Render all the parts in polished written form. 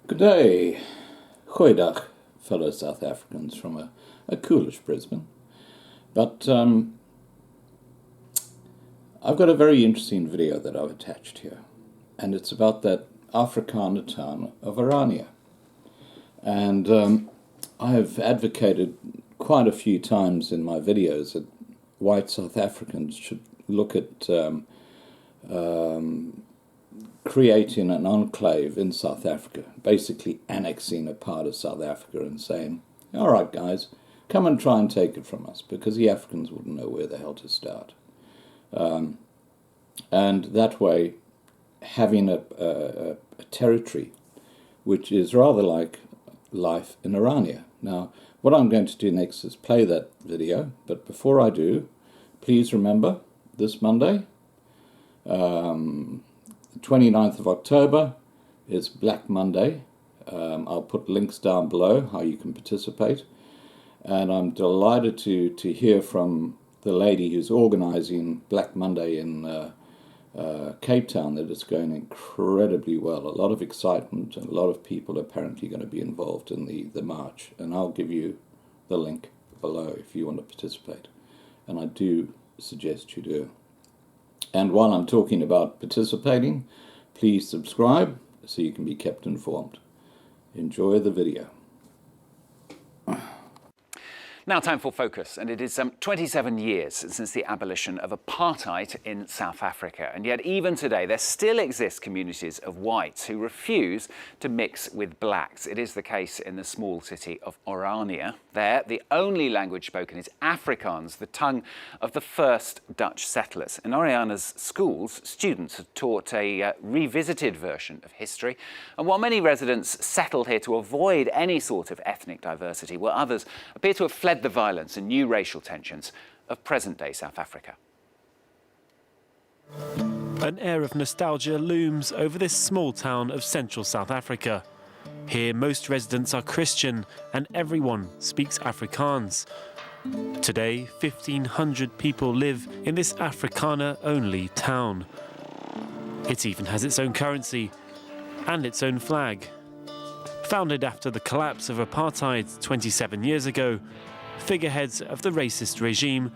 Good day, goeiedag, fellow South Africans from a coolish Brisbane. But I've got a very interesting video that I've attached here, and it's about that Afrikaner town of Orania. And I've advocated quite a few times in my videos that white South Africans should look at creating an enclave in South Africa, basically annexing a part of South Africa and saying, all right, guys, come and try and take it from us, because the Africans wouldn't know where the hell to start. And that way, having a territory which is rather like life in Orania. Now, what I'm going to do next is play that video, but before I do, please remember, this Monday, the 29th of October is Black Monday. I'll put links down below how you can participate. And I'm delighted to hear from the lady who's organising Black Monday in Cape Town that it's going incredibly well. A lot of excitement and a lot of people apparently going to be involved in the march. And I'll give you the link below if you want to participate. And I do suggest you do. And while I'm talking about participating, please subscribe so you can be kept informed. Enjoy the video. Now time for Focus, and it is 27 years since the abolition of apartheid in South Africa. And yet even today there still exist communities of whites who refuse to mix with blacks. It is the case in the small city of Orania. There, the only language spoken is Afrikaans, the tongue of the first Dutch settlers. In Oriana's schools, students are taught a revisited version of history. And while many residents settled here to avoid any sort of ethnic diversity, while others appear to have fled the violence and new racial tensions of present-day South Africa. An air of nostalgia looms over this small town of central South Africa. Here, most residents are Christian and everyone speaks Afrikaans. Today, 1,500 people live in this Afrikaner-only town. It even has its own currency and its own flag. Founded after the collapse of apartheid 27 years ago, figureheads of the racist regime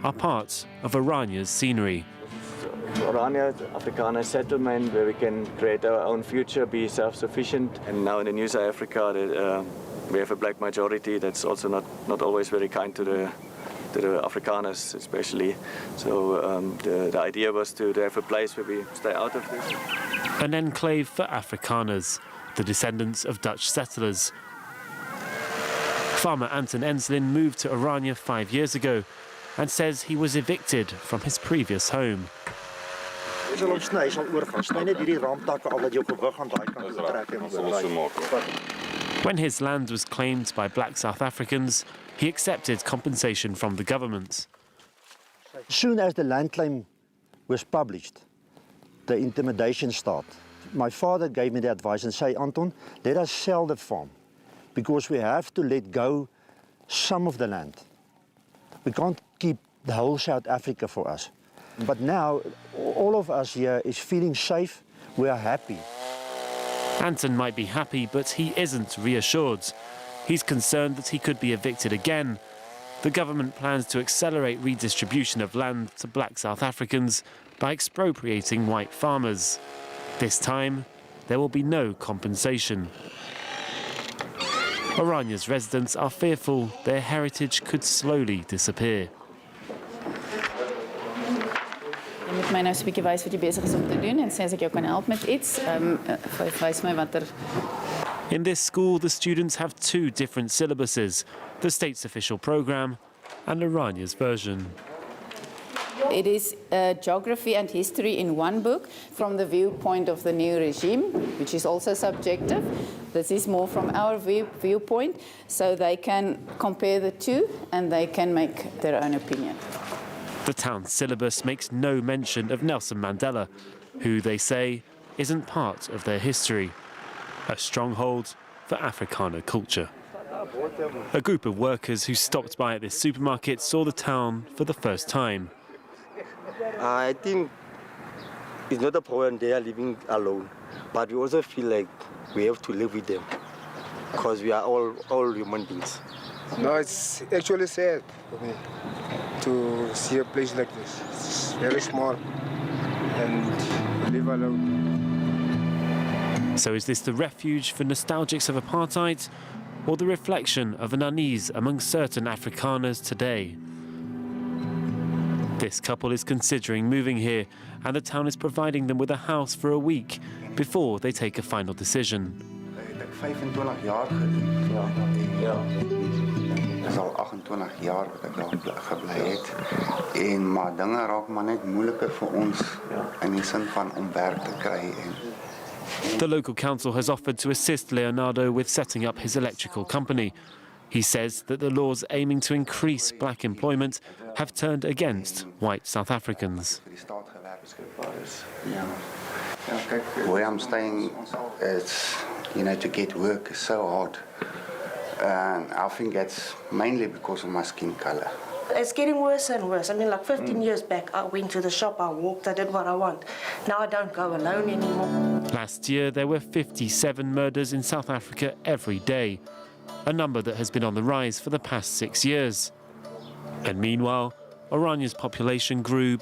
are part of Orania's scenery. Orania, Afrikaner settlement where we can create our own future, be self-sufficient. And now in the New South Africa, we have a black majority that's also not always very kind to the Afrikaners, especially. So the idea was to have a place where we stay out of this. An enclave for Afrikaners, the descendants of Dutch settlers. Farmer Anton Enslin moved to Orania 5 years ago and says he was evicted from his previous home. When his land was claimed by black South Africans, he accepted compensation from the government. As soon as the land claim was published, the intimidation started. My father gave me the advice and said, Anton, let us sell the farm, because we have to let go some of the land. We can't keep the whole South Africa for us. But now, all of us here is feeling safe, we are happy. Anton might be happy, but he isn't reassured. He's concerned that he could be evicted again. The government plans to accelerate redistribution of land to black South Africans by expropriating white farmers. This time, there will be no compensation. Orania's residents are fearful their heritage could slowly disappear. Jy moet my nou 'n bietjie wys wat jy besig is om te doen en sê as ek jou kan help met iets, wys my watter. In this school, the students have two different syllabuses, the state's official program and Orania's version. It is geography and history in one book from the viewpoint of the new regime, which is also subjective. This is more from our viewpoint, so they can compare the two and they can make their own opinion. The town's syllabus makes no mention of Nelson Mandela, who they say isn't part of their history, a stronghold for Afrikaner culture. A group of workers who stopped by at this supermarket saw the town for the first time. I think it's not a problem they are living alone. but we also feel like we have to live with them because we are all human beings. No, it's actually sad for me to see a place like this. It's very small and live alone. So is this the refuge for nostalgics of apartheid, or the reflection of an unease among certain Afrikaners today? This couple is considering moving here, and the town is providing them with a house for a week before they take a final decision. Ek 25 jaar gedoen. Ja. Dis al 28 jaar wat ek daar gebly het. En maar dinge raak maar net moeiliker vir ons in die sin van om werk te kry en The local council has offered to assist Leonardo with setting up his electrical company. He says that the laws aiming to increase black employment have turned against white South Africans. Where I'm staying, it's, to get work is so hard. And I think that's mainly because of my skin color. It's getting worse and worse. I mean, like 15 years back, I went to the shop, I walked, I did what I want. Now I don't go alone anymore. Last year, there were 57 murders in South Africa every day, a number that has been on the rise for the past 6 years. And meanwhile, Orania's population grew.